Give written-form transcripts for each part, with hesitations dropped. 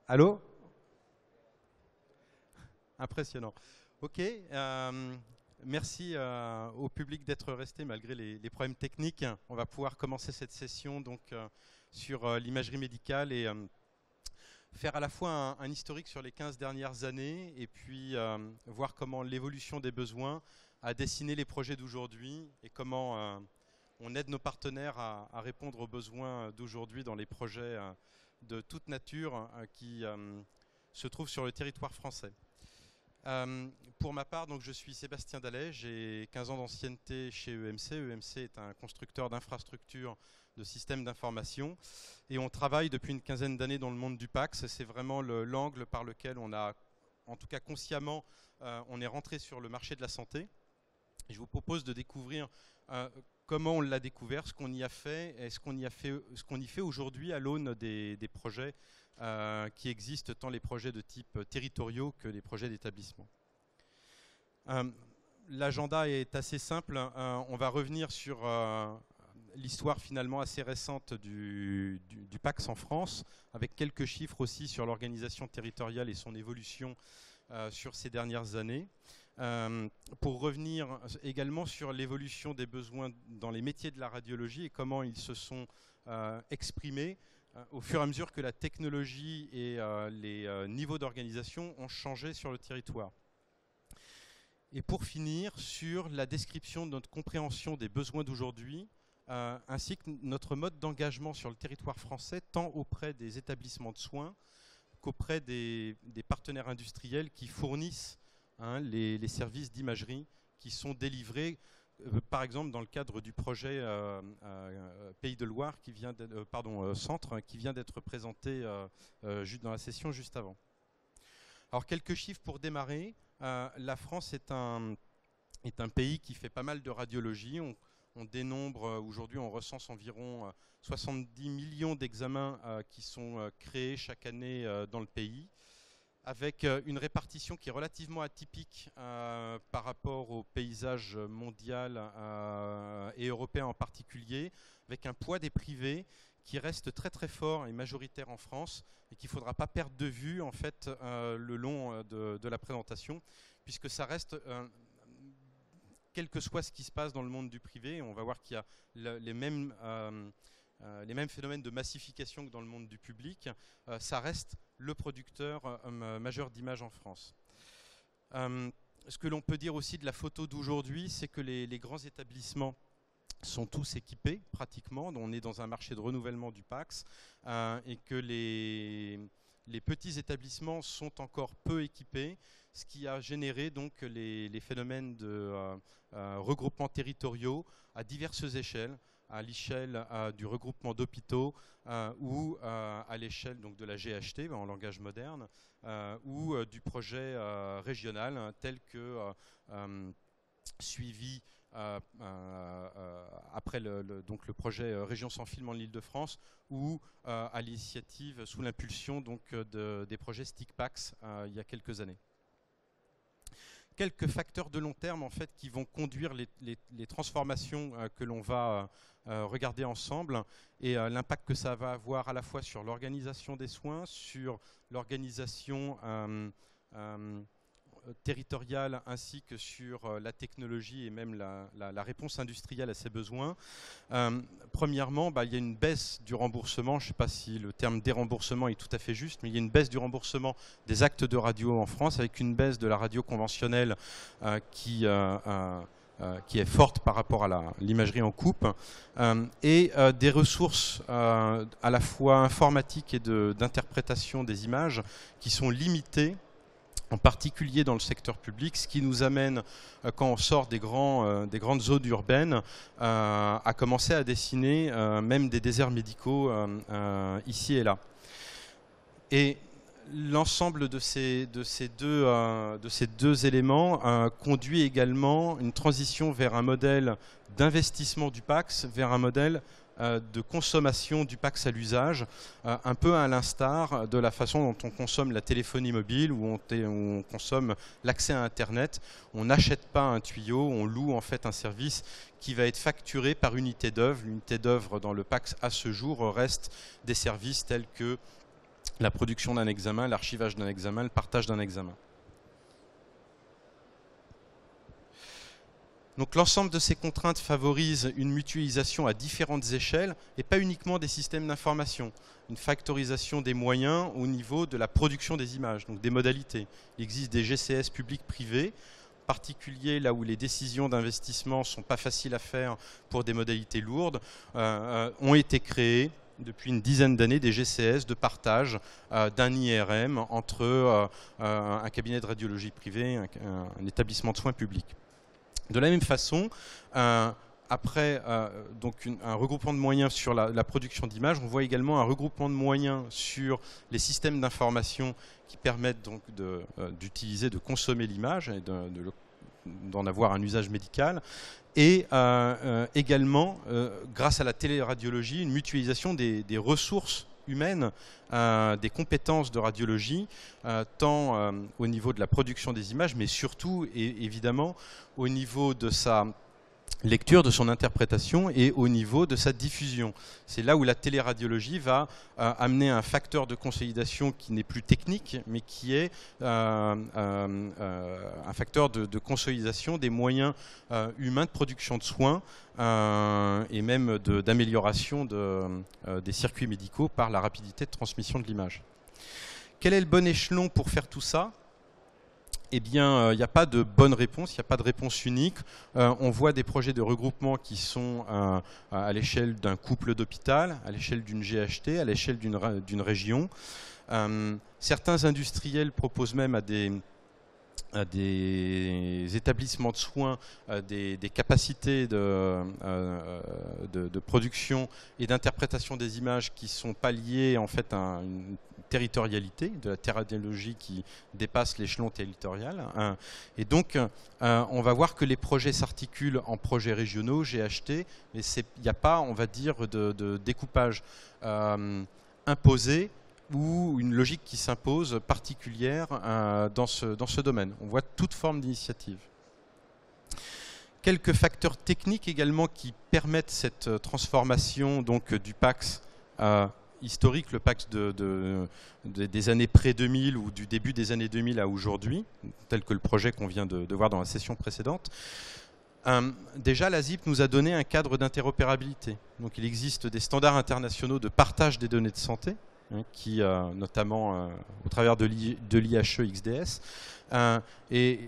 Allô? Impressionnant. Ok, merci au public d'être resté malgré les problèmes techniques. On va pouvoir commencer cette session donc, sur l'imagerie médicale et faire à la fois un historique sur les 15 dernières années et puis voir comment l'évolution des besoins a dessiné les projets d'aujourd'hui et comment on aide nos partenaires à répondre aux besoins d'aujourd'hui dans les projets de toute nature qui se trouvent sur le territoire français. Pour ma part, donc, je suis Sébastien Dallet, j'ai 15 ans d'ancienneté chez EMC. EMC est un constructeur d'infrastructures de systèmes d'information et on travaille depuis une quinzaine d'années dans le monde du PACS. C'est vraiment l'angle par lequel on a, en tout cas consciemment, on est rentré sur le marché de la santé. Je vous propose de découvrir comment on l'a découvert, ce qu'on y a fait et ce qu'on y fait aujourd'hui à l'aune des projets qui existent, tant les projets de type territoriaux que les projets d'établissement. L'agenda est assez simple. On va revenir sur l'histoire finalement assez récente du PACS en France, avec quelques chiffres aussi sur l'organisation territoriale et son évolution sur ces dernières années. Pour revenir également sur l'évolution des besoins dans les métiers de la radiologie et comment ils se sont exprimés au fur et à mesure que la technologie et les niveaux d'organisation ont changé sur le territoire. Et pour finir, sur la description de notre compréhension des besoins d'aujourd'hui, ainsi que notre mode d'engagement sur le territoire français, tant auprès des établissements de soins qu'auprès des partenaires industriels qui fournissent les services d'imagerie qui sont délivrés, par exemple dans le cadre du projet Pays de Loire, qui vient Centre, qui vient d'être présenté dans la session juste avant. Alors quelques chiffres pour démarrer. La France est un pays qui fait pas mal de radiologie. On dénombre, aujourd'hui on recense environ 70 millions d'examens qui sont créés chaque année dans le pays, avec une répartition qui est relativement atypique par rapport au paysage mondial et européen en particulier, avec un poids des privés qui reste très très fort et majoritaire en France et qu'il ne faudra pas perdre de vue en fait le long de la présentation, puisque ça reste, quel que soit ce qui se passe dans le monde du privé, on va voir qu'il y a les mêmes phénomènes de massification que dans le monde du public, ça reste le producteur majeur d'images en France. Ce que l'on peut dire aussi de la photo d'aujourd'hui, c'est que les grands établissements sont tous équipés pratiquement. On est dans un marché de renouvellement du PACS et que les petits établissements sont encore peu équipés, ce qui a généré donc les phénomènes de regroupements territoriaux à diverses échelles, à l'échelle du regroupement d'hôpitaux ou à l'échelle de la GHT en langage moderne ou du projet régional tel que suivi après le projet Région sans film en Île-de-France ou à l'initiative sous l'impulsion des projets STIC-PACS il y a quelques années. Quelques facteurs de long terme en fait qui vont conduire les transformations que l'on va regarder ensemble et l'impact que ça va avoir à la fois sur l'organisation des soins, sur l'organisation territoriale ainsi que sur la technologie et même la réponse industrielle à ces besoins. Premièrement, il y a une baisse du remboursement. Je ne sais pas si le terme déremboursement est tout à fait juste, mais il y a une baisse du remboursement des actes de radio en France, avec une baisse de la radio conventionnelle qui est forte par rapport à l'imagerie en coupe, et des ressources à la fois informatiques et d'interprétation des images qui sont limitées, en particulier dans le secteur public, ce qui nous amène, quand on sort des grandes zones urbaines, à commencer à dessiner même des déserts médicaux ici et là. Et l'ensemble de ces deux éléments conduit également une transition vers un modèle d'investissement du PACS, vers un modèle de consommation du PACS à l'usage, un peu à l'instar de la façon dont on consomme la téléphonie mobile, où on consomme l'accès à Internet. On n'achète pas un tuyau, on loue en fait un service qui va être facturé par unité d'œuvre. L'unité d'œuvre dans le PACS à ce jour reste des services tels que la production d'un examen, l'archivage d'un examen, le partage d'un examen. Donc l'ensemble de ces contraintes favorise une mutualisation à différentes échelles et pas uniquement des systèmes d'information. Une factorisation des moyens au niveau de la production des images, donc des modalités. Il existe des GCS publics-privés, en particulier là où les décisions d'investissement ne sont pas faciles à faire pour des modalités lourdes, ont été créées depuis une dizaine d'années des GCS de partage d'un IRM entre un cabinet de radiologie privé et un établissement de soins public. De la même façon, après donc un regroupement de moyens sur la production d'images, on voit également un regroupement de moyens sur les systèmes d'information qui permettent donc d'utiliser, de consommer l'image et d'en avoir un usage médical. Et également, grâce à la téléradiologie, une mutualisation des ressources humaines, des compétences de radiologie, tant au niveau de la production des images, mais surtout, et évidemment, au niveau de sa lecture, de son interprétation et au niveau de sa diffusion. C'est là où la téléradiologie va amener un facteur de consolidation qui n'est plus technique, mais qui est un facteur de consolidation des moyens humains de production de soins et même d'amélioration des circuits médicaux par la rapidité de transmission de l'image. Quel est le bon échelon pour faire tout ça ? Eh bien, il n'y a pas de bonne réponse, il n'y a pas de réponse unique. On voit des projets de regroupement qui sont à l'échelle d'un couple d'hôpital, à l'échelle d'une GHT, à l'échelle d'une région. Certains industriels proposent même à des établissements de soins des capacités de production et d'interprétation des images qui ne sont pas liées en fait à une territorialité de la téléradiologie qui dépasse l'échelon territorial. Et donc, on va voir que les projets s'articulent en projets régionaux, GHT, mais il n'y a pas, on va dire, de découpage imposé ou une logique qui s'impose particulière dans ce domaine. On voit toute forme d'initiative. Quelques facteurs techniques également qui permettent cette transformation donc, du PACS historique, le PACS des années pré-2000 ou du début des années 2000 à aujourd'hui, tel que le projet qu'on vient de voir dans la session précédente. Déjà, la ZIP nous a donné un cadre d'interopérabilité. Donc, il existe des standards internationaux de partage des données de santé, qui, notamment au travers de l'IHE XDS. Et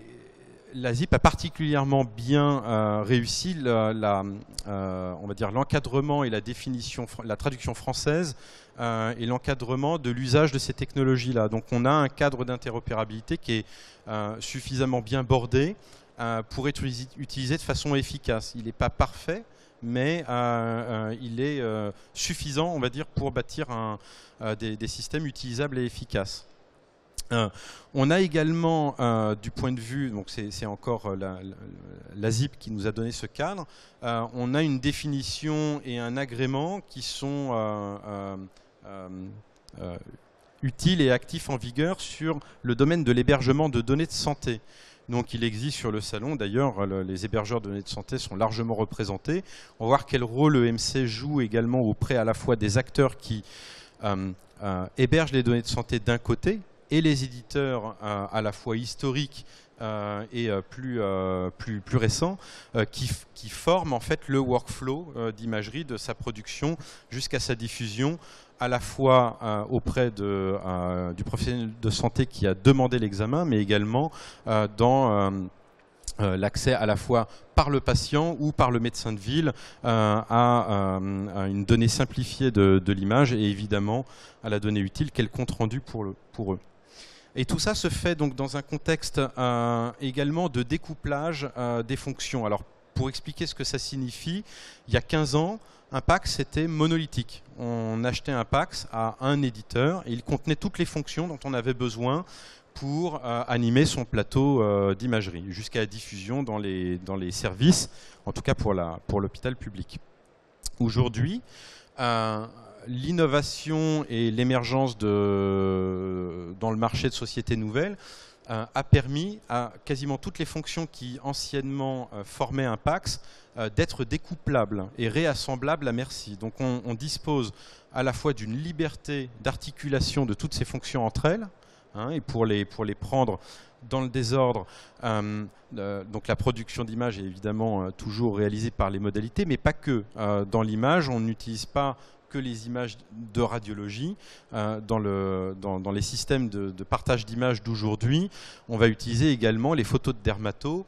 la ZIP a particulièrement bien réussi on va dire l'encadrement et la définition, la traduction française et l'encadrement de l'usage de ces technologies-là. Donc on a un cadre d'interopérabilité qui est suffisamment bien bordé pour être utilisé de façon efficace. Il n'est pas parfait, mais il est suffisant, on va dire, pour bâtir des systèmes utilisables et efficaces. On a également, du point de vue, donc c'est encore la ZIP qui nous a donné ce cadre, on a une définition et un agrément qui sont utiles et actifs en vigueur sur le domaine de l'hébergement de données de santé. Donc il existe sur le salon, d'ailleurs les hébergeurs de données de santé sont largement représentés. On va voir quel rôle l'EMC joue également auprès à la fois des acteurs qui hébergent les données de santé d'un côté et les éditeurs à la fois historiques et plus récents qui forment en fait le workflow d'imagerie de sa production jusqu'à sa diffusion à la fois auprès du professionnel de santé qui a demandé l'examen, mais également dans l'accès à la fois par le patient ou par le médecin de ville à une donnée simplifiée de l'image et évidemment à la donnée utile qu'est le compte rendu pour eux. Et tout ça se fait donc dans un contexte également de découplage des fonctions. Alors pour expliquer ce que ça signifie, il y a 15 ans, un PACS était monolithique. On achetait un PACS à un éditeur et il contenait toutes les fonctions dont on avait besoin pour animer son plateau d'imagerie, jusqu'à la diffusion dans les services, en tout cas pour l'hôpital public. Aujourd'hui, l'innovation et l'émergence dans le marché de sociétés nouvelles a permis à quasiment toutes les fonctions qui anciennement formaient un PACS d'être découplable et réassemblable à merci. Donc on dispose à la fois d'une liberté d'articulation de toutes ces fonctions entre elles, hein, et pour les prendre dans le désordre, donc la production d'images est évidemment toujours réalisée par les modalités, mais pas que. Dans l'image, on n'utilise pas que les images de radiologie. Dans les systèmes de partage d'images d'aujourd'hui, on va utiliser également les photos de dermato,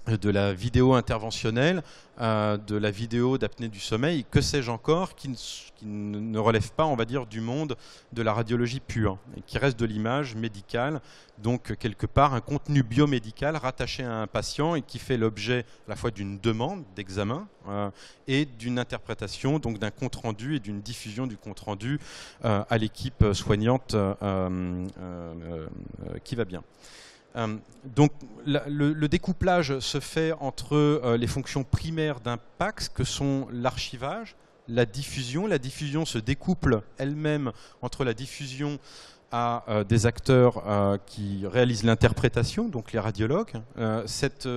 de la vidéo interventionnelle, de la vidéo d'apnée du sommeil, que sais-je encore, qui ne relève pas, on va dire, du monde de la radiologie pure, et qui reste de l'image médicale, donc quelque part un contenu biomédical rattaché à un patient et qui fait l'objet à la fois d'une demande d'examen et d'une interprétation, donc d'un compte-rendu et d'une diffusion du compte-rendu à l'équipe soignante qui va bien. Donc le découplage se fait entre les fonctions primaires d'un PACS que sont l'archivage, la diffusion. La diffusion se découple elle-même entre la diffusion à des acteurs qui réalisent l'interprétation, donc les radiologues. Cette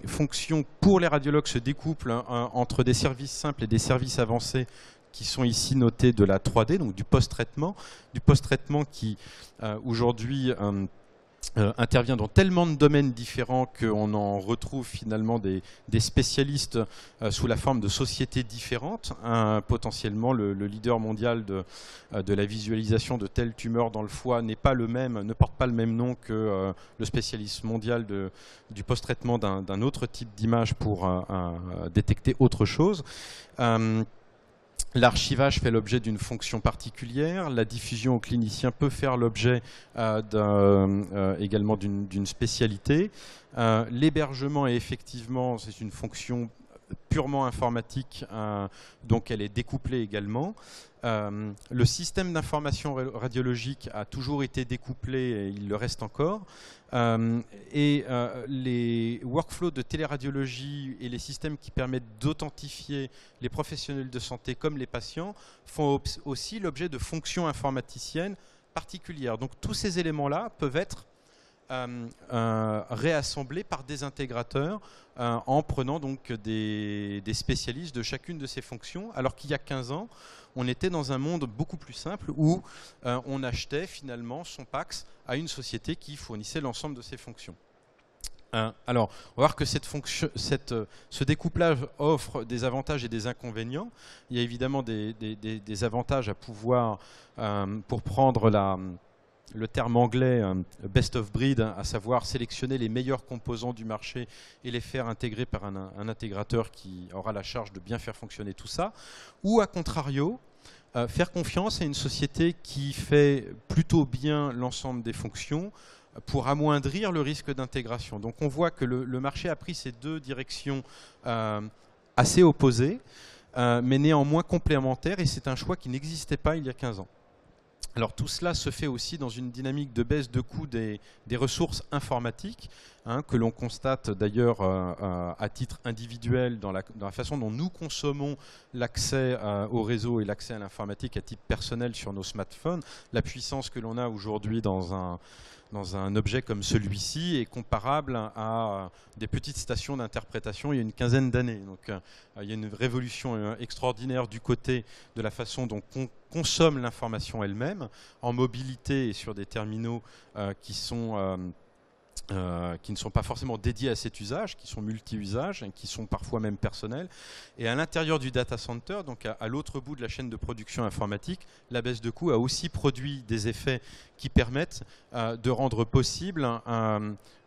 fonction pour les radiologues se découple entre des services simples et des services avancés qui sont ici notés de la 3D, donc du post-traitement qui aujourd'hui intervient dans tellement de domaines différents qu'on en retrouve finalement des spécialistes sous la forme de sociétés différentes. Potentiellement, le leader mondial de la visualisation de telle tumeur dans le foie n'est pas le même, ne porte pas le même nom que le spécialiste mondial du post-traitement d'un autre type d'image pour détecter autre chose. L'archivage fait l'objet d'une fonction particulière, la diffusion au clinicien peut faire l'objet également d'une spécialité. L'hébergement est effectivement, c'est une fonction purement informatique, donc elle est découplée également. Le système d'information radiologique a toujours été découplé et il le reste encore. Les workflows de téléradiologie et les systèmes qui permettent d'authentifier les professionnels de santé comme les patients font aussi l'objet de fonctions informaticiennes particulières. Donc tous ces éléments-là peuvent être réassemblés par des intégrateurs en prenant donc des spécialistes de chacune de ces fonctions, alors qu'il y a 15 ans, on était dans un monde beaucoup plus simple où on achetait finalement son PACS à une société qui fournissait l'ensemble de ces fonctions. Alors, on va voir que ce découplage offre des avantages et des inconvénients. Il y a évidemment des avantages à pouvoir, pour prendre le terme anglais best of breed, à savoir sélectionner les meilleurs composants du marché et les faire intégrer par un intégrateur qui aura la charge de bien faire fonctionner tout ça, ou à contrario, faire confiance à une société qui fait plutôt bien l'ensemble des fonctions pour amoindrir le risque d'intégration. Donc on voit que le marché a pris ces deux directions assez opposées, mais néanmoins complémentaires, et c'est un choix qui n'existait pas il y a 15 ans. Alors tout cela se fait aussi dans une dynamique de baisse de coût des ressources informatiques, que l'on constate d'ailleurs à titre individuel dans la façon dont nous consommons l'accès au réseau et l'accès à l'informatique à titre personnel sur nos smartphones. La puissance que l'on a aujourd'hui dans un objet comme celui-ci est comparable à des petites stations d'interprétation il y a une quinzaine d'années. Donc il y a une révolution extraordinaire du côté de la façon dont on consomme l'information elle-même, en mobilité et sur des terminaux qui ne sont pas forcément dédiés à cet usage, qui sont multi-usages, qui sont parfois même personnels. Et à l'intérieur du data center, donc à l'autre bout de la chaîne de production informatique, la baisse de coût a aussi produit des effets qui permettent de rendre possible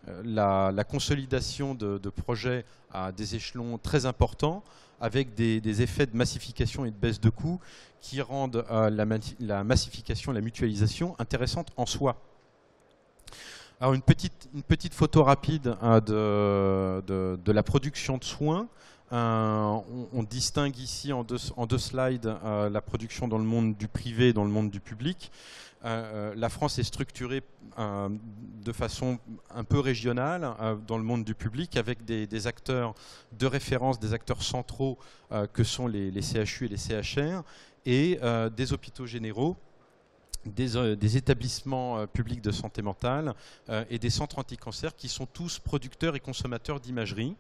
la consolidation de projets à des échelons très importants, avec des effets de massification et de baisse de coût qui rendent la massification, la mutualisation intéressante en soi. Alors une petite photo rapide de la production de soins. On distingue ici en deux slides la production dans le monde du privé et dans le monde du public. La France est structurée de façon un peu régionale dans le monde du public, avec des acteurs de référence, des acteurs centraux que sont les CHU et les CHR, et des hôpitaux généraux, des établissements publics de santé mentale et des centres anti-cancer qui sont tous producteurs et consommateurs d'imagerie.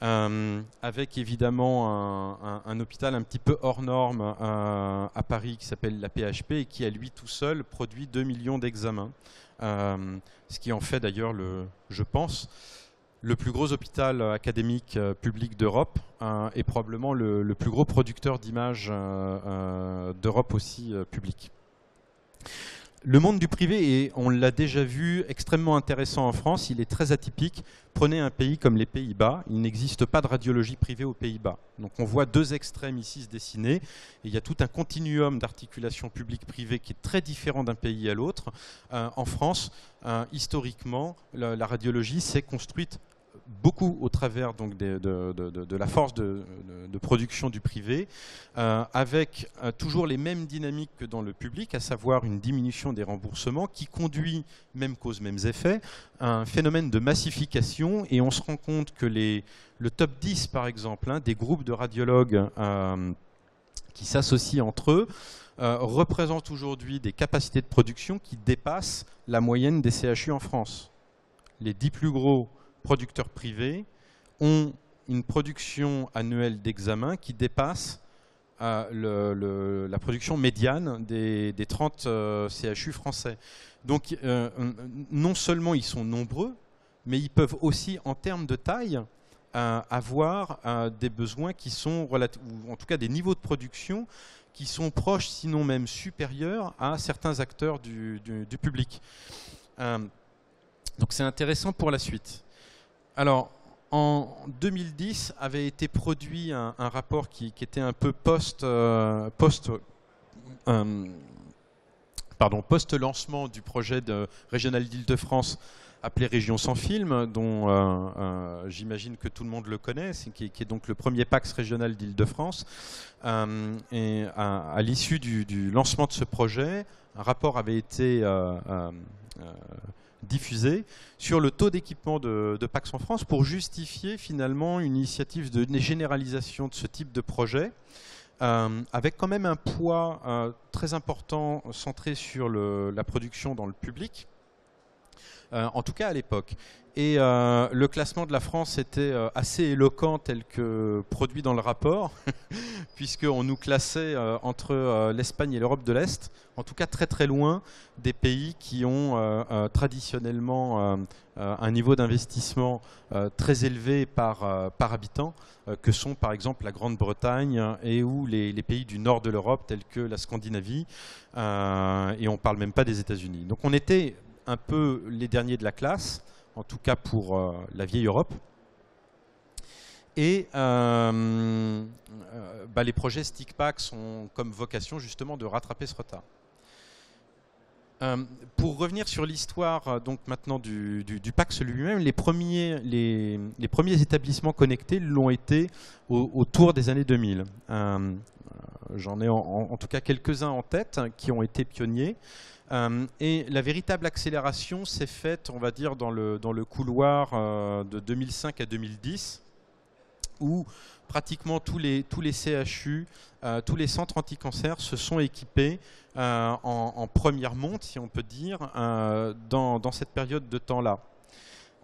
avec évidemment un hôpital un petit peu hors norme à Paris qui s'appelle la PHP et qui à lui tout seul produit 2 millions d'examens, ce qui en fait d'ailleurs, je pense, le plus gros hôpital académique public d'Europe et probablement le plus gros producteur d'images d'Europe aussi public. Le monde du privé est, on l'a déjà vu, extrêmement intéressant en France. Il est très atypique. Prenez un pays comme les Pays-Bas. Il n'existe pas de radiologie privée aux Pays-Bas. Donc on voit deux extrêmes ici se dessiner. Et il y a tout un continuum d'articulation publique-privée qui est très différent d'un pays à l'autre. En France, historiquement, la radiologie s'est construite beaucoup au travers donc de la force de production du privé, avec toujours les mêmes dynamiques que dans le public, à savoir une diminution des remboursements qui conduit, même cause, mêmes effets, à un phénomène de massification. Et on se rend compte que le top 10, par exemple, des groupes de radiologues qui s'associent entre eux, représentent aujourd'hui des capacités de production qui dépassent la moyenne des CHU en France. Les 10 plus gros producteurs privés ont une production annuelle d'examens qui dépasse la production médiane des 30 CHU français. Donc non seulement ils sont nombreux, mais ils peuvent aussi, en termes de taille, avoir des besoins qui sont ou en tout cas des niveaux de production qui sont proches, sinon même supérieurs, à certains acteurs du public. Donc c'est intéressant pour la suite. Alors, en 2010 avait été produit un rapport qui était un peu post-lancement du projet régional d'Île-de-France appelé Région sans film, dont j'imagine que tout le monde le connaît, qui est donc le premier PACS régional d'Île-de-France. Et à l'issue du lancement de ce projet, un rapport avait été diffusé sur le taux d'équipement de PACS en France pour justifier finalement une initiative de généralisation de ce type de projet, avec quand même un poids très important centré sur la production dans le public, en tout cas à l'époque. Et le classement de la France était assez éloquent tel que produit dans le rapport, puisqu'on nous classait entre l'Espagne et l'Europe de l'Est, en tout cas très très loin des pays qui ont traditionnellement un niveau d'investissement très élevé par habitant, que sont par exemple la Grande-Bretagne et ou les pays du nord de l'Europe tels que la Scandinavie, et on ne parle même pas des États-Unis. Donc on était un peu les derniers de la classe, en tout cas pour la vieille Europe. Et les projets STICPACS ont comme vocation justement de rattraper ce retard. Pour revenir sur l'histoire donc maintenant du PACS lui-même, les premiers établissements connectés l'ont été autour des années 2000. J'en ai en tout cas quelques-uns en tête qui ont été pionniers. Et la véritable accélération s'est faite, on va dire, dans le couloir de 2005 à 2010, où pratiquement tous les CHU, tous les centres anti-cancer se sont équipés en première monte, si on peut dire, dans cette période de temps-là.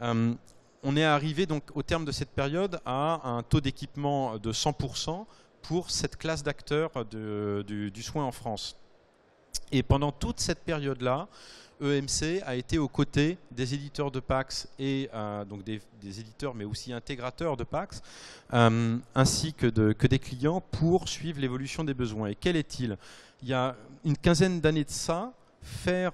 On est arrivé donc au terme de cette période à un taux d'équipement de 100% pour cette classe d'acteurs du soin en France. Et pendant toute cette période-là, EMC a été aux côtés des éditeurs de PACS et donc des éditeurs mais aussi intégrateurs de PACS, ainsi que des clients pour suivre l'évolution des besoins. Et quel est-il? Il y a une quinzaine d'années de ça, faire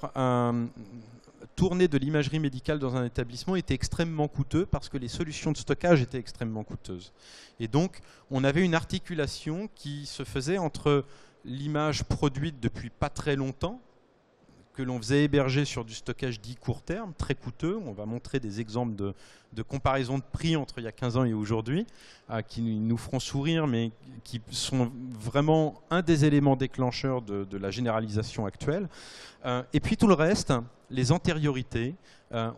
tourner de l'imagerie médicale dans un établissement était extrêmement coûteux parce que les solutions de stockage étaient extrêmement coûteuses. Et donc, on avait une articulation qui se faisait entre l'image produite depuis pas très longtemps, que l'on faisait héberger sur du stockage dit court terme, très coûteux. On va montrer des exemples de comparaison de prix entre il y a 15 ans et aujourd'hui, qui nous feront sourire, mais qui sont vraiment un des éléments déclencheurs de la généralisation actuelle. Et puis tout le reste, les antériorités,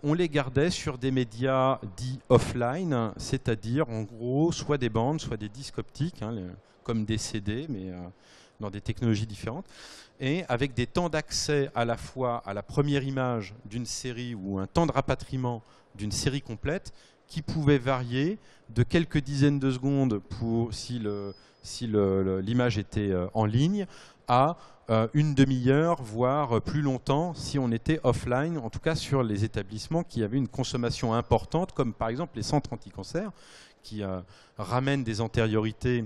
on les gardait sur des médias dits offline, c'est-à-dire en gros soit des bandes, soit des disques optiques, comme des CD, mais dans des technologies différentes, et avec des temps d'accès à la fois à la première image d'une série ou un temps de rapatriement d'une série complète qui pouvait varier de quelques dizaines de secondes si l'image était en ligne à une demi-heure, voire plus longtemps si on était offline, en tout cas sur les établissements qui avaient une consommation importante, comme par exemple les centres anti-cancer, qui ramènent des antériorités.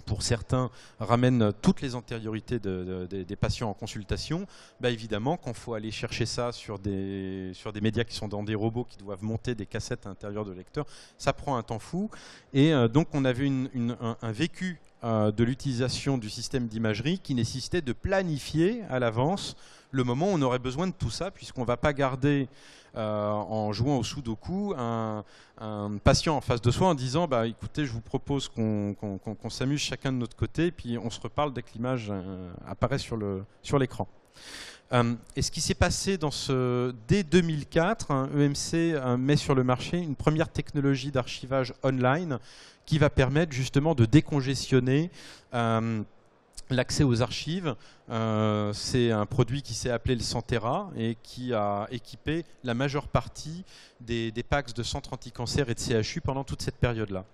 Pour certains, ramènent toutes les antériorités des patients en consultation. Bah évidemment, quand il faut aller chercher ça sur des médias qui sont dans des robots qui doivent monter des cassettes à l'intérieur de lecteurs, ça prend un temps fou. Et donc, on avait un vécu de l'utilisation du système d'imagerie qui nécessitait de planifier à l'avance le moment où on aurait besoin de tout ça, puisqu'on ne va pas garder, en jouant au sudoku, un patient en face de soi en disant bah, écoutez, je vous propose qu'on s'amuse chacun de notre côté, et puis on se reparle dès que l'image apparaît sur l'écran. Et ce qui s'est passé dès 2004, EMC met sur le marché une première technologie d'archivage online qui va permettre justement de décongestionner l'accès aux archives. C'est un produit qui s'est appelé le Centera et qui a équipé la majeure partie des PACS de centres anti-cancer et de CHU pendant toute cette période-là.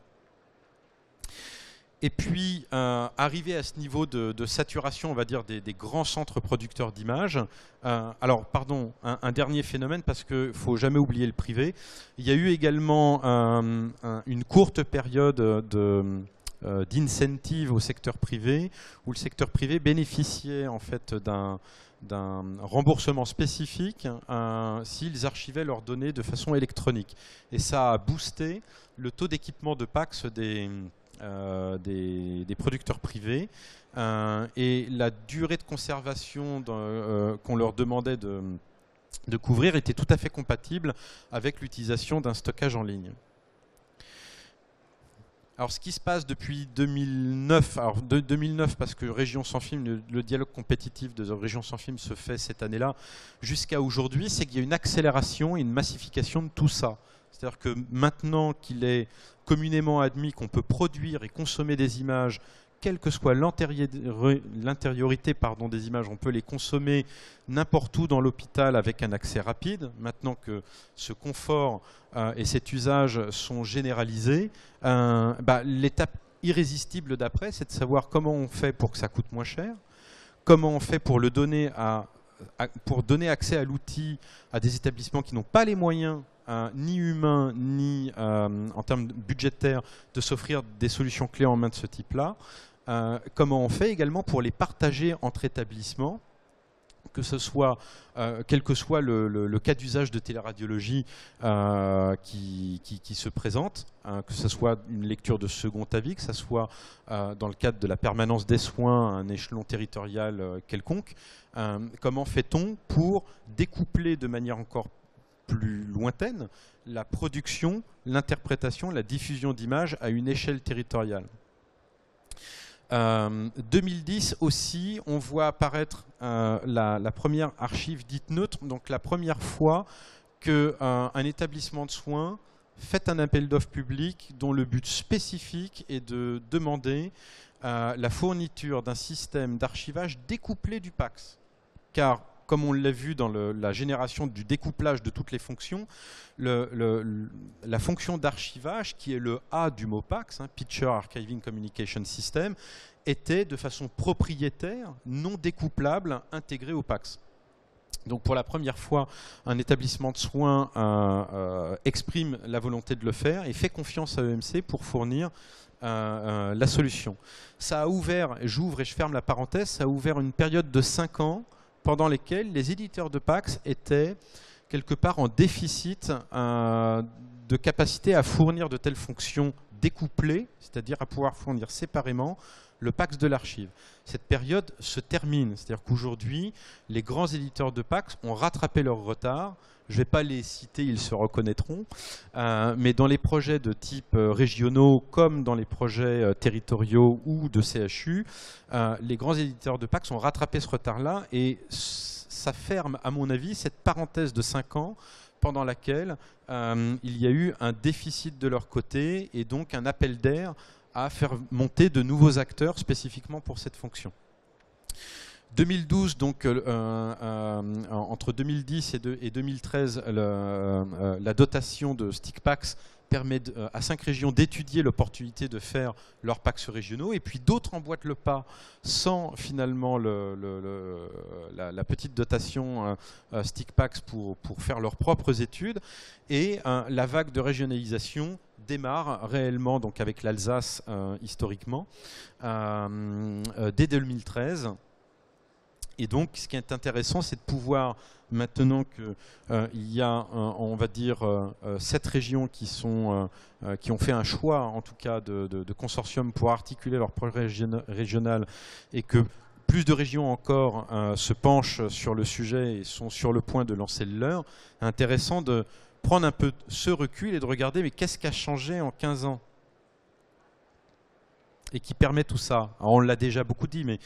Et puis, arrivé à ce niveau de saturation, on va dire, des grands centres producteurs d'images, alors, pardon, un dernier phénomène, parce qu'il ne faut jamais oublier le privé. Il y a eu également une courte période d'incentive au secteur privé, où le secteur privé bénéficiait en fait d'un remboursement spécifique s'ils archivaient leurs données de façon électronique. Et ça a boosté le taux d'équipement de PACS des producteurs privés, et la durée de conservation qu'on leur demandait de couvrir était tout à fait compatible avec l'utilisation d'un stockage en ligne. Alors, ce qui se passe depuis 2009, alors 2009 parce que Région Sans Film, le dialogue compétitif de Région Sans Film se fait cette année-là, jusqu'à aujourd'hui, c'est qu'il y a une accélération et une massification de tout ça. C'est-à-dire que maintenant qu'il est communément admis qu'on peut produire et consommer des images, quelle que soit l'intériorité des images, on peut les consommer n'importe où dans l'hôpital avec un accès rapide. Maintenant que ce confort et cet usage sont généralisés, l'étape irrésistible d'après, c'est de savoir comment on fait pour que ça coûte moins cher, comment on fait pour donner accès à l'outil à des établissements qui n'ont pas les moyens ni humains, ni en termes budgétaires, de s'offrir des solutions clés en main de ce type-là. Comment on fait également pour les partager entre établissements, que ce soit, quel que soit le cas d'usage de téléradiologie qui se présente, que ce soit une lecture de second avis, que ce soit dans le cadre de la permanence des soins à un échelon territorial quelconque. Comment fait-on pour découpler de manière encore plus lointaine la production, l'interprétation, la diffusion d'images à une échelle territoriale? 2010 aussi, on voit apparaître la première archive dite neutre, donc la première fois qu'un établissement de soins fait un appel d'offres public dont le but spécifique est de demander la fourniture d'un système d'archivage découplé du PACS. Car, comme on l'a vu dans la génération du découplage de toutes les fonctions, la fonction d'archivage, qui est le A du mot PACS, Picture Archiving Communication System, était de façon propriétaire, non découplable, intégrée au PACS. Donc pour la première fois, un établissement de soins exprime la volonté de le faire et fait confiance à EMC pour fournir la solution. Ça a ouvert, j'ouvre et je ferme la parenthèse, ça a ouvert une période de 5 ans pendant lesquels les éditeurs de PACS étaient quelque part en déficit de capacité à fournir de telles fonctions découplées, c'est-à-dire à pouvoir fournir séparément le PACS de l'archive. Cette période se termine, c'est-à-dire qu'aujourd'hui, les grands éditeurs de PACS ont rattrapé leur retard. Je ne vais pas les citer, ils se reconnaîtront, mais dans les projets de type régionaux comme dans les projets territoriaux ou de CHU, les grands éditeurs de PACS ont rattrapé ce retard-là et ça ferme, à mon avis, cette parenthèse de 5 ans pendant laquelle il y a eu un déficit de leur côté et donc un appel d'air à faire monter de nouveaux acteurs spécifiquement pour cette fonction. 2012, donc entre 2010 et 2013, la dotation de StickPACS permet à 5 régions d'étudier l'opportunité de faire leurs PACS régionaux, et puis d'autres emboîtent le pas sans finalement la petite dotation STIC-PACS pour faire leurs propres études. Et la vague de régionalisation démarre réellement, donc avec l'Alsace historiquement, dès 2013. Et donc, ce qui est intéressant, c'est de pouvoir, maintenant qu'il y a, on va dire, 7 régions qui ont fait un choix, en tout cas, de consortium pour articuler leur projet régional, et que plus de régions encore se penchent sur le sujet et sont sur le point de lancer le leur, intéressant de prendre un peu ce recul et de regarder, mais qu'est-ce qui a changé en 15 ans et qui permet tout ça. Alors, on l'a déjà beaucoup dit, mais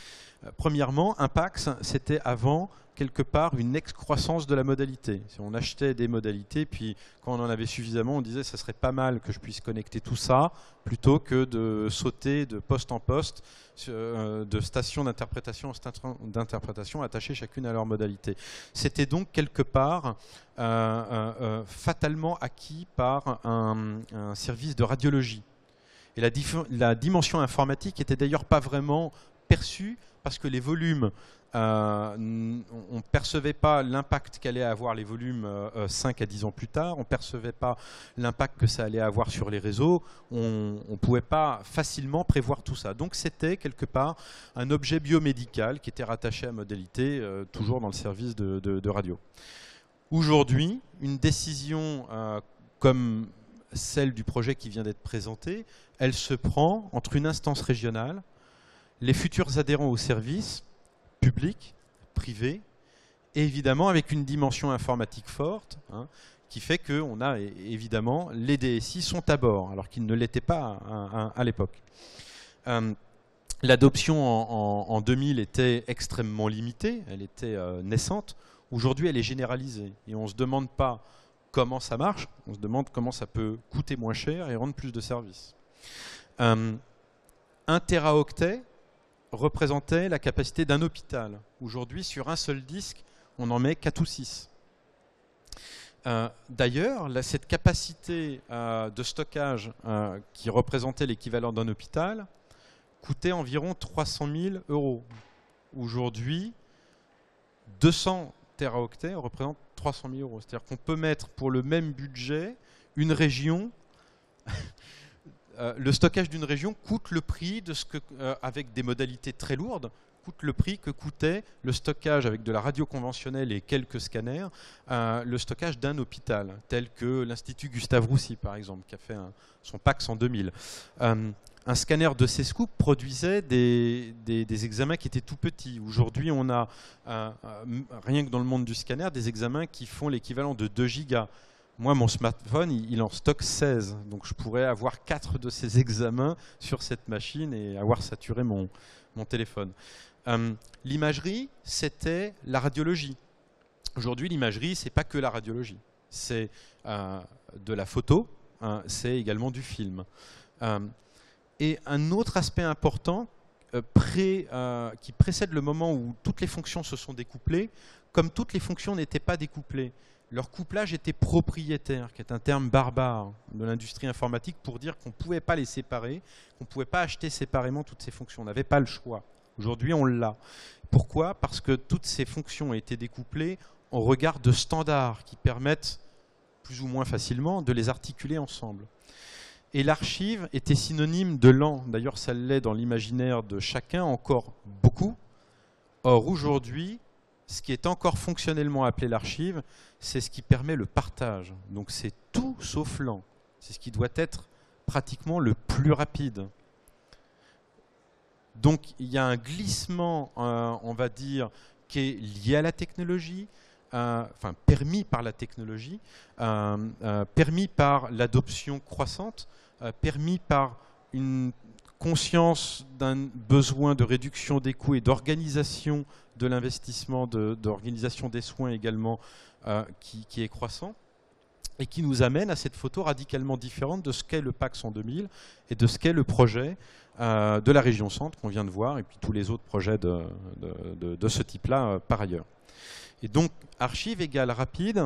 premièrement, un PACS, c'était avant, quelque part, une excroissance de la modalité. Si on achetait des modalités, puis quand on en avait suffisamment, on disait que ça serait pas mal que je puisse connecter tout ça, plutôt que de sauter de poste en poste, de station d'interprétation en station d'interprétation, attachées chacune à leur modalité. C'était donc quelque part fatalement acquis par un service de radiologie. Et la dimension informatique était d'ailleurs pas vraiment perçue, parce que les volumes, on ne percevait pas l'impact qu'allaient avoir les volumes 5 à 10 ans plus tard, on ne percevait pas l'impact que ça allait avoir sur les réseaux, on ne pouvait pas facilement prévoir tout ça. Donc c'était quelque part un objet biomédical qui était rattaché à modalité, toujours dans le service de radio. Aujourd'hui, une décision comme celle du projet qui vient d'être présenté, elle se prend entre une instance régionale, les futurs adhérents au service, public, privé, et évidemment avec une dimension informatique forte, qui fait qu'on a évidemment, les DSI sont à bord, alors qu'ils ne l'étaient pas à l'époque. L'adoption en 2000 était extrêmement limitée, elle était naissante. Aujourd'hui, elle est généralisée, et on ne se demande pas comment ça marche, on se demande comment ça peut coûter moins cher et rendre plus de services. 1 téraoctet représentait la capacité d'un hôpital. Aujourd'hui, sur un seul disque, on en met 4 ou 6. D'ailleurs, cette capacité de stockage qui représentait l'équivalent d'un hôpital coûtait environ 300 000 €. Aujourd'hui, 200 téraoctets représentent 300 000 €. C'est-à-dire qu'on peut mettre pour le même budget une région. Le stockage d'une région coûte le prix de ce que, avec des modalités très lourdes, coûte le prix que coûtait le stockage avec de la radio conventionnelle et quelques scanners, le stockage d'un hôpital, tel que l'Institut Gustave Roussy, par exemple, qui a fait son PACS en 2000. Un scanner de Cescoop produisait des examens qui étaient tout petits. Aujourd'hui, on a, rien que dans le monde du scanner, des examens qui font l'équivalent de 2 gigas. Moi, mon smartphone, il en stocke 16. Donc, je pourrais avoir 4 de ces examens sur cette machine et avoir saturé mon téléphone. L'imagerie, c'était la radiologie. Aujourd'hui, l'imagerie, c'est pas que la radiologie. C'est de la photo, c'est également du film. Et un autre aspect important qui précède le moment où toutes les fonctions se sont découplées, comme toutes les fonctions n'étaient pas découplées, leur couplage était propriétaire, qui est un terme barbare de l'industrie informatique pour dire qu'on ne pouvait pas les séparer, qu'on ne pouvait pas acheter séparément toutes ces fonctions. On n'avait pas le choix. Aujourd'hui, on l'a. Pourquoi? Parce que toutes ces fonctions ont été découplées au regard de standards qui permettent, plus ou moins facilement, de les articuler ensemble. Et l'archive était synonyme de lent. D'ailleurs, ça l'est dans l'imaginaire de chacun encore beaucoup. Or, aujourd'hui, ce qui est encore fonctionnellement appelé l'archive, c'est ce qui permet le partage. Donc c'est tout sauf lent. C'est ce qui doit être pratiquement le plus rapide. Donc il y a un glissement, on va dire, qui est lié à la technologie, enfin permis par la technologie, permis par l'adoption croissante, permis par une conscience d'un besoin de réduction des coûts et d'organisation de l'investissement, d'organisation des soins également, qui est croissant, et qui nous amène à cette photo radicalement différente de ce qu'est le PACS en 2000 et de ce qu'est le projet de la région Centre qu'on vient de voir, et puis tous les autres projets de ce type-là par ailleurs. Et donc, archive égale rapide,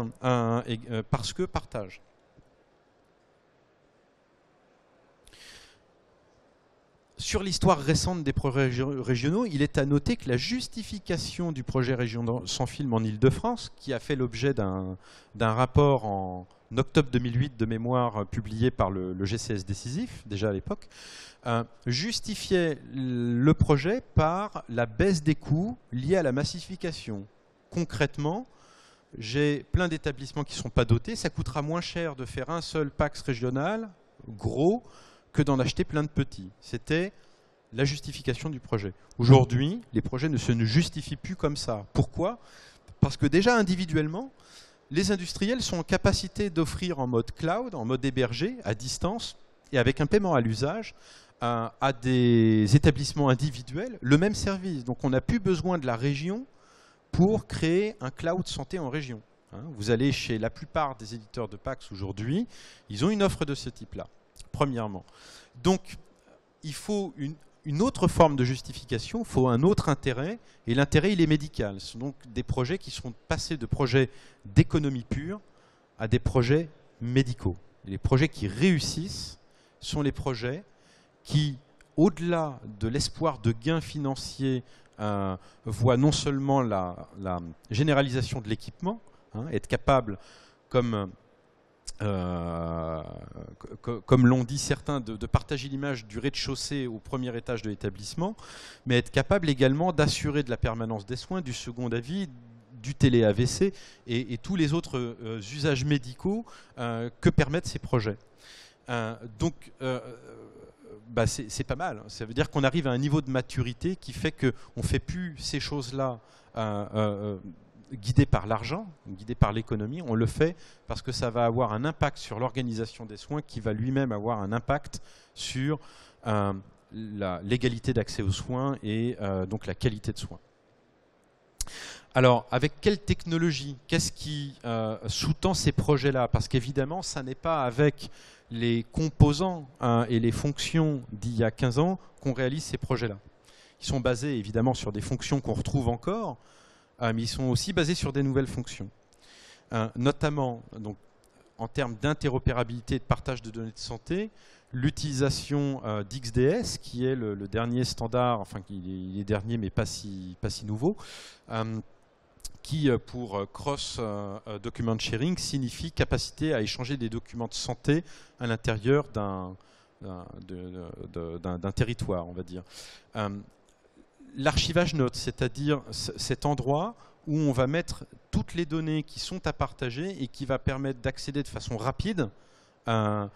parce que partage. sur l'histoire récente des projets régionaux, il est à noter que la justification du projet Région sans film en Île-de-France, qui a fait l'objet d'un rapport en octobre 2008 de mémoire publié par le GCS Décisif, déjà à l'époque, justifiait le projet par la baisse des coûts liés à la massification. Concrètement, j'ai plein d'établissements qui ne sont pas dotés, ça coûtera moins cher de faire un seul PAX régional, gros, que d'en acheter plein de petits. C'était la justification du projet. Aujourd'hui, les projets ne se justifient plus comme ça. Pourquoi? Parce que déjà individuellement, les industriels sont en capacité d'offrir en mode cloud, en mode hébergé, à distance, et avec un paiement à l'usage, à des établissements individuels, le même service. Donc on n'a plus besoin de la région pour créer un cloud santé en région. Vous allez chez la plupart des éditeurs de PAX aujourd'hui, ils ont une offre de ce type-là, premièrement. Donc il faut une autre forme de justification, il faut un autre intérêt, et l'intérêt il est médical. Ce sont donc des projets qui sont passés de projets d'économie pure à des projets médicaux. Et les projets qui réussissent sont les projets qui, au-delà de l'espoir de gains financiers, voient non seulement la généralisation de l'équipement, être capable, comme l'ont dit certains, de partager l'image du rez-de-chaussée au premier étage de l'établissement, mais être capable également d'assurer de la permanence des soins, du second avis, du télé-AVC et tous les autres usages médicaux que permettent ces projets. Donc, c'est pas mal. Ça veut dire qu'on arrive à un niveau de maturité qui fait qu'on ne fait plus ces choses-là guidé par l'argent, guidé par l'économie, on le fait parce que ça va avoir un impact sur l'organisation des soins qui va lui-même avoir un impact sur l'égalité d'accès aux soins et donc la qualité de soins. Alors, avec quelle technologie? Qu'est-ce qui sous-tend ces projets-là? Parce qu'évidemment, ça n'est pas avec les composants et les fonctions d'il y a 15 ans qu'on réalise ces projets-là. Ils sont basés évidemment sur des fonctions qu'on retrouve encore, mais ils sont aussi basés sur des nouvelles fonctions. Notamment, donc, en termes d'interopérabilité et de partage de données de santé, l'utilisation d'XDS, qui est le dernier standard, enfin il est dernier mais pas si nouveau, qui pour Cross Document Sharing signifie capacité à échanger des documents de santé à l'intérieur d'un territoire, on va dire. L'archivage note, c'est-à-dire cet endroit où on va mettre toutes les données qui sont à partager et qui va permettre d'accéder de façon rapide à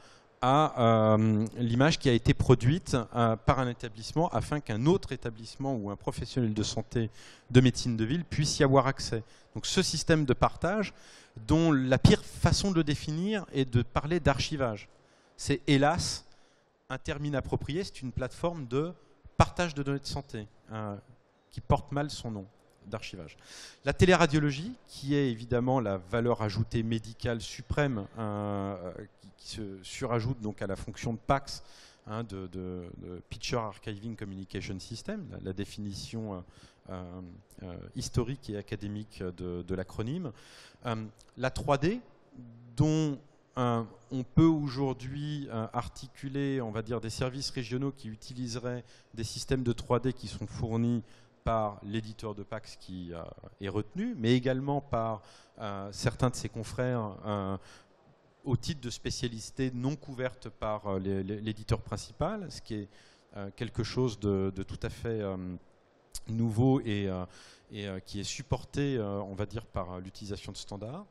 l'image qui a été produite par un établissement afin qu'un autre établissement ou un professionnel de santé de médecine de ville puisse y avoir accès. Donc ce système de partage, dont la pire façon de le définir est de parler d'archivage. C'est hélas un terme inapproprié, c'est une plateforme de partage de données de santé qui porte mal son nom, d'archivage. La téléradiologie, qui est évidemment la valeur ajoutée médicale suprême, qui se surajoute donc à la fonction de PACS, de Picture Archiving Communication System, la définition historique et académique de l'acronyme. La 3D, dont on peut aujourd'hui articuler, on va dire, des services régionaux qui utiliseraient des systèmes de 3D qui sont fournis par l'éditeur de PACS qui est retenu, mais également par certains de ses confrères au titre de spécialité non couverte par l'éditeur principal, ce qui est quelque chose de tout à fait nouveau et qui est supporté, on va dire, par l'utilisation de standards.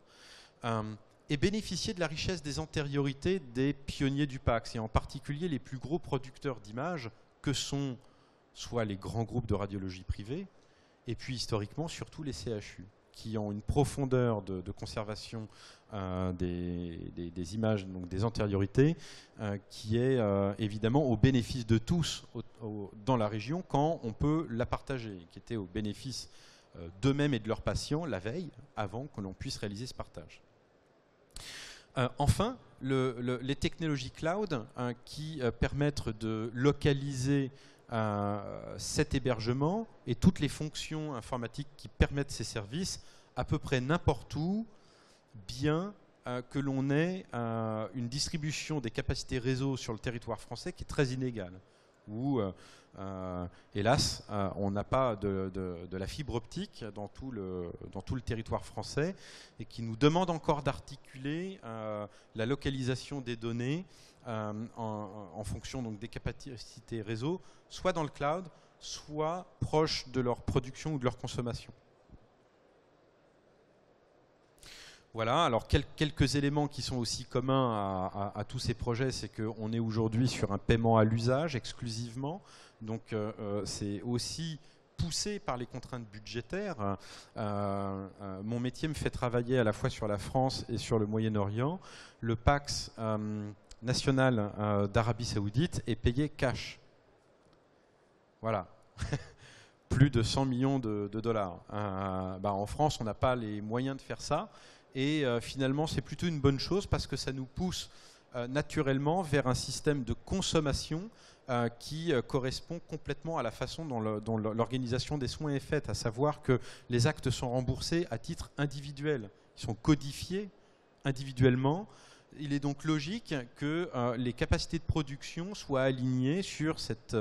Et bénéficier de la richesse des antériorités des pionniers du PACS, et en particulier les plus gros producteurs d'images que sont soit les grands groupes de radiologie privée, et puis historiquement surtout les CHU, qui ont une profondeur de conservation des images, donc des antériorités, qui est évidemment au bénéfice de tous dans la région quand on peut la partager, qui était au bénéfice d'eux-mêmes et de leurs patients la veille, avant que l'on puisse réaliser ce partage. Enfin, les technologies cloud qui permettent de localiser cet hébergement et toutes les fonctions informatiques qui permettent ces services à peu près n'importe où, bien que l'on ait une distribution des capacités réseau sur le territoire français qui est très inégale. où, hélas, on n'a pas de la fibre optique dans tout le territoire français et qui nous demande encore d'articuler la localisation des données en fonction donc, des capacités réseau, soit dans le cloud, soit proche de leur production ou de leur consommation. Voilà, alors quelques éléments qui sont aussi communs à tous ces projets, c'est qu'on est aujourd'hui sur un paiement à l'usage exclusivement, donc c'est aussi poussé par les contraintes budgétaires. Mon métier me fait travailler à la fois sur la France et sur le Moyen-Orient. Le Pacs national d'Arabie Saoudite est payé cash. Voilà. Plus de 100 millions de dollars. En France, on n'a pas les moyens de faire ça. Et finalement, c'est plutôt une bonne chose parce que ça nous pousse naturellement vers un système de consommation qui correspond complètement à la façon dont l'organisation des soins est faite, à savoir que les actes sont remboursés à titre individuel. Ils sont codifiés individuellement. Il est donc logique que les capacités de production soient alignées sur cette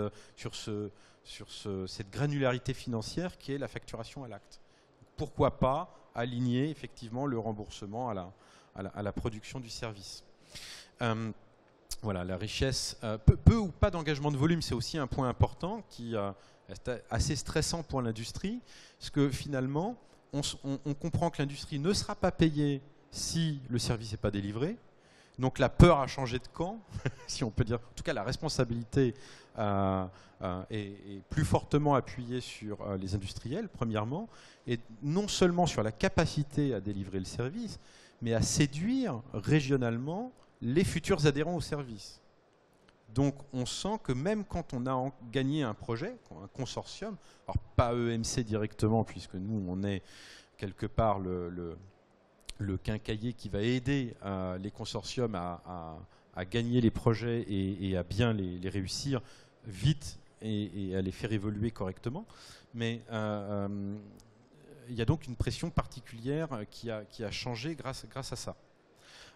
granularité financière qui est la facturation à l'acte. Pourquoi pas aligner effectivement le remboursement à la production du service. Voilà, la richesse, peu ou pas d'engagement de volume, c'est aussi un point important qui est assez stressant pour l'industrie, parce que finalement, on comprend que l'industrie ne sera pas payée si le service n'est pas délivré. Donc la peur a changé de camp, si on peut dire. En tout cas, la responsabilité est plus fortement appuyée sur les industriels, premièrement, et non seulement sur la capacité à délivrer le service, mais à séduire régionalement les futurs adhérents au service. Donc on sent que même quand on a gagné un projet, un consortium, alors pas EMC directement, puisque nous on est quelque part le quincailler qui va aider les consortiums à gagner les projets et à bien les réussir vite et à les faire évoluer correctement. Mais il y a donc une pression particulière qui a changé grâce à ça.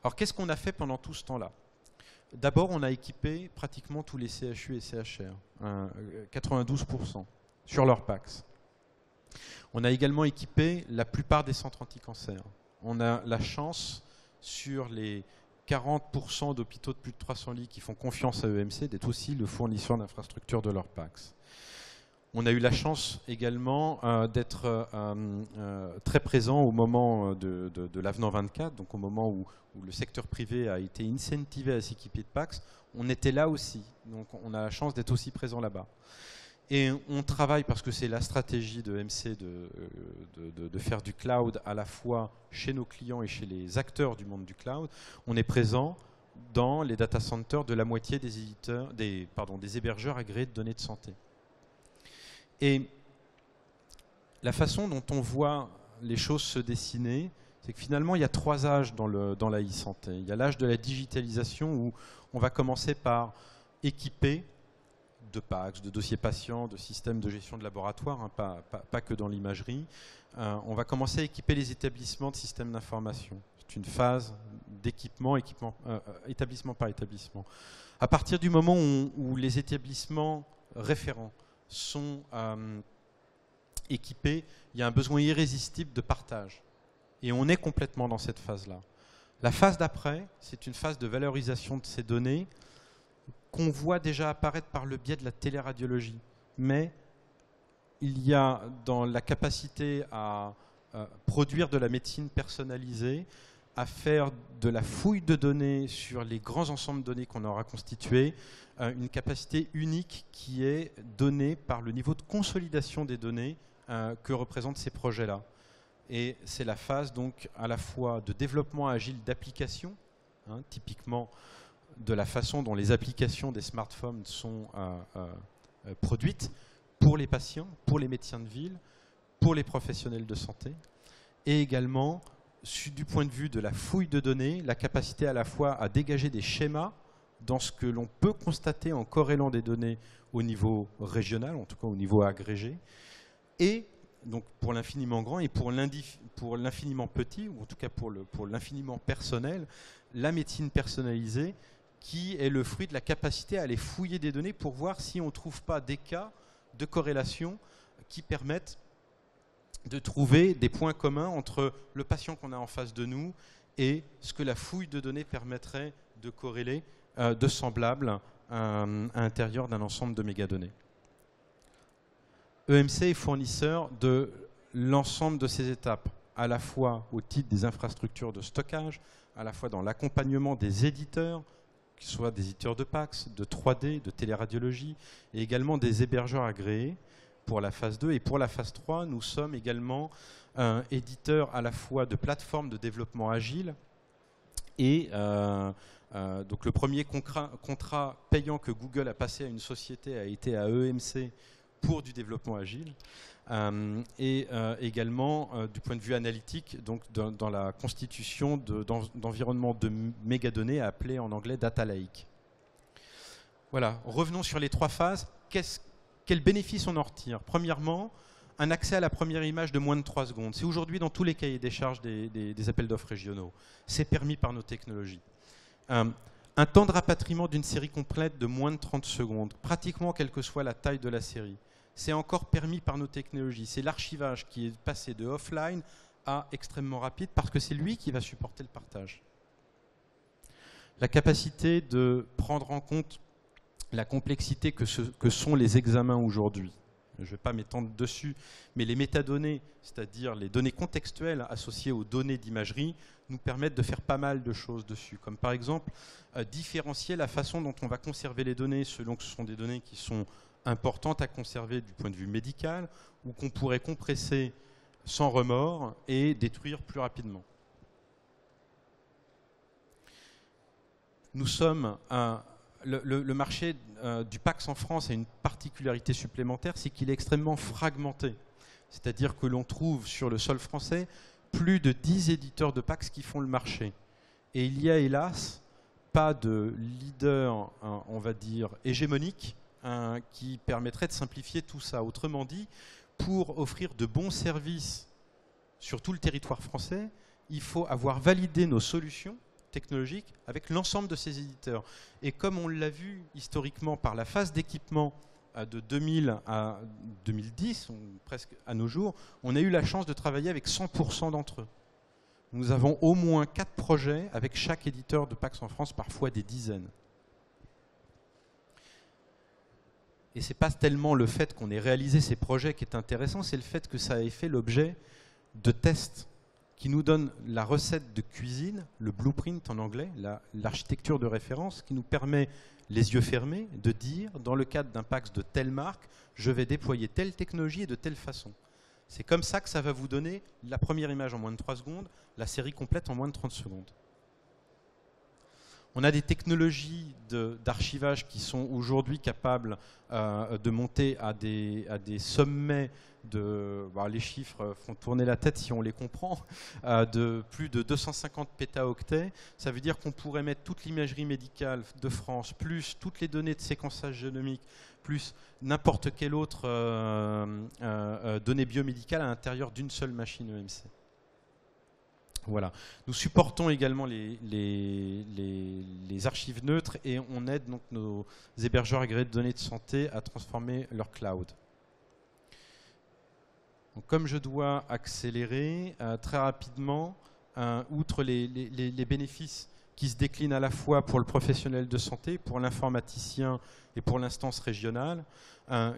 Alors qu'est-ce qu'on a fait pendant tout ce temps-là? D'abord, on a équipé pratiquement tous les CHU et CHR, 92% sur leur PACS. On a également équipé la plupart des centres anti-cancer. On a la chance, sur les 40% d'hôpitaux de plus de 300 lits qui font confiance à EMC, d'être aussi le fournisseur d'infrastructures de leur PACS. On a eu la chance également d'être très présent au moment de l'avenant 24, donc au moment où le secteur privé a été incentivé à s'équiper de PACS. On était là aussi, donc on a la chance d'être aussi présent là-bas. Et on travaille, parce que c'est la stratégie de EMC de faire du cloud à la fois chez nos clients et chez les acteurs du monde du cloud. On est présent dans les data centers de la moitié des hébergeurs agréés de données de santé. Et la façon dont on voit les choses se dessiner, c'est que finalement il y a 3 âges dans la e-santé. Il y a l'âge de la digitalisation où on va commencer par équiper de PACS, de dossiers patients, de systèmes de gestion de laboratoire, hein, pas que dans l'imagerie. On va commencer à équiper les établissements de systèmes d'information. C'est une phase d'équipement, établissement par établissement. À partir du moment où les établissements référents sont équipés, il y a un besoin irrésistible de partage. Et on est complètement dans cette phase-là. La phase d'après, c'est une phase de valorisation de ces données qu'on voit déjà apparaître par le biais de la téléradiologie. Mais il y a dans la capacité à produire de la médecine personnalisée, à faire de la fouille de données sur les grands ensembles de données qu'on aura constitués, une capacité unique qui est donnée par le niveau de consolidation des données que représentent ces projets-là. Et c'est la phase donc à la fois de développement agile d'applications, hein, typiquement de la façon dont les applications des smartphones sont produites pour les patients, pour les médecins de ville, pour les professionnels de santé, et également du point de vue de la fouille de données, la capacité à la fois à dégager des schémas dans ce que l'on peut constater en corrélant des données au niveau régional, en tout cas au niveau agrégé, et donc pour l'infiniment grand et pour l'infiniment petit, ou en tout cas pour l'infiniment personnel, la médecine personnalisée qui est le fruit de la capacité à aller fouiller des données pour voir si on ne trouve pas des cas de corrélation qui permettent de trouver des points communs entre le patient qu'on a en face de nous et ce que la fouille de données permettrait de corréler de semblables à l'intérieur d'un ensemble de mégadonnées. EMC est fournisseur de l'ensemble de ces étapes, à la fois au titre des infrastructures de stockage, à la fois dans l'accompagnement des éditeurs, que ce soit des éditeurs de PACS, de 3D, de téléradiologie, et également des hébergeurs agréés pour la phase 2. Et pour la phase 3, nous sommes également un éditeur à la fois de plateformes de développement agile et donc le premier contrat payant que Google a passé à une société a été à EMC pour du développement agile. Et également du point de vue analytique, donc dans la constitution d'environnements de mégadonnées appelés en anglais data lake. Voilà, revenons sur les 3 phases. Quels bénéfices on en retire? Premièrement, un accès à la première image de moins de 3 secondes. C'est aujourd'hui dans tous les cahiers des charges des appels d'offres régionaux. C'est permis par nos technologies. Un temps de rapatriement d'une série complète de moins de 30 secondes, pratiquement quelle que soit la taille de la série. C'est encore permis par nos technologies. C'est l'archivage qui est passé de offline à extrêmement rapide parce que c'est lui qui va supporter le partage. La capacité de prendre en compte la complexité que sont les examens aujourd'hui. Je ne vais pas m'étendre dessus, mais les métadonnées, c'est-à-dire les données contextuelles associées aux données d'imagerie, nous permettent de faire pas mal de choses dessus. Comme par exemple, différencier la façon dont on va conserver les données selon que ce sont des données qui sont importantes à conserver du point de vue médical ou qu'on pourrait compresser sans remords et détruire plus rapidement. Nous sommes le marché du PACS en France a une particularité supplémentaire, c'est qu'il est extrêmement fragmenté. C'est-à-dire que l'on trouve sur le sol français plus de 10 éditeurs de PACS qui font le marché. Et il y a hélas pas de leader, on va dire, hégémonique qui permettrait de simplifier tout ça. Autrement dit, pour offrir de bons services sur tout le territoire français, il faut avoir validé nos solutions technologiques avec l'ensemble de ces éditeurs. Et comme on l'a vu historiquement par la phase d'équipement de 2000 à 2010, presque à nos jours, on a eu la chance de travailler avec 100% d'entre eux. Nous avons au moins 4 projets avec chaque éditeur de PACS en France, parfois des dizaines. Et ce n'est pas tellement le fait qu'on ait réalisé ces projets qui est intéressant, c'est le fait que ça ait fait l'objet de tests qui nous donnent la recette de cuisine, le blueprint en anglais, l'architecture de référence, qui nous permet, les yeux fermés, de dire, dans le cadre d'un PACS de telle marque, je vais déployer telle technologie et de telle façon. C'est comme ça que ça va vous donner la première image en moins de 3 secondes, la série complète en moins de 30 secondes. On a des technologies d'archivage qui sont aujourd'hui capables de monter à des sommets les chiffres font tourner la tête si on les comprend, de plus de 250 pétaoctets. Ça veut dire qu'on pourrait mettre toute l'imagerie médicale de France, plus toutes les données de séquençage génomique, plus n'importe quelle autre donnée biomédicale à l'intérieur d'une seule machine EMC. Voilà. Nous supportons également les archives neutres et on aide donc nos hébergeurs agréés de données de santé à transformer leur cloud. Donc, comme je dois accélérer très rapidement, outre les bénéfices qui se déclinent à la fois pour le professionnel de santé, pour l'informaticien et pour l'instance régionale,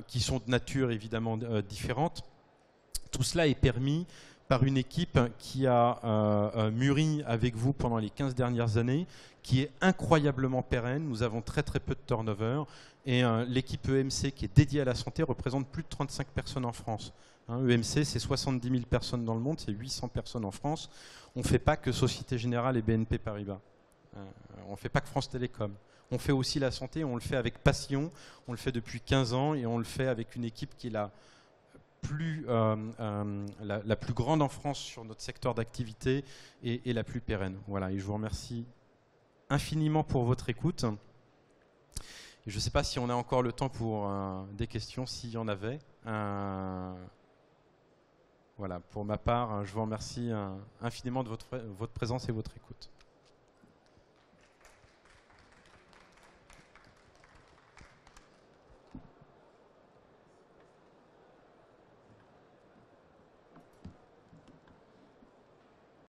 qui sont de nature évidemment différente, tout cela est permis par une équipe qui a mûri avec vous pendant les 15 dernières années, qui est incroyablement pérenne. Nous avons très très peu de turnover et l'équipe EMC qui est dédiée à la santé représente plus de 35 personnes en France. EMC, c'est 70 000 personnes dans le monde, c'est 800 personnes en France. On ne fait pas que Société Générale et BNP Paribas. On ne fait pas que France Télécom. On fait aussi la santé, on le fait avec passion, on le fait depuis 15 ans et on le fait avec une équipe qui est la plus grande en France sur notre secteur d'activité et la plus pérenne. Voilà, et je vous remercie infiniment pour votre écoute. Et je ne sais pas si on a encore le temps pour des questions, s'il y en avait. Voilà, pour ma part, je vous remercie infiniment de votre présence et votre écoute.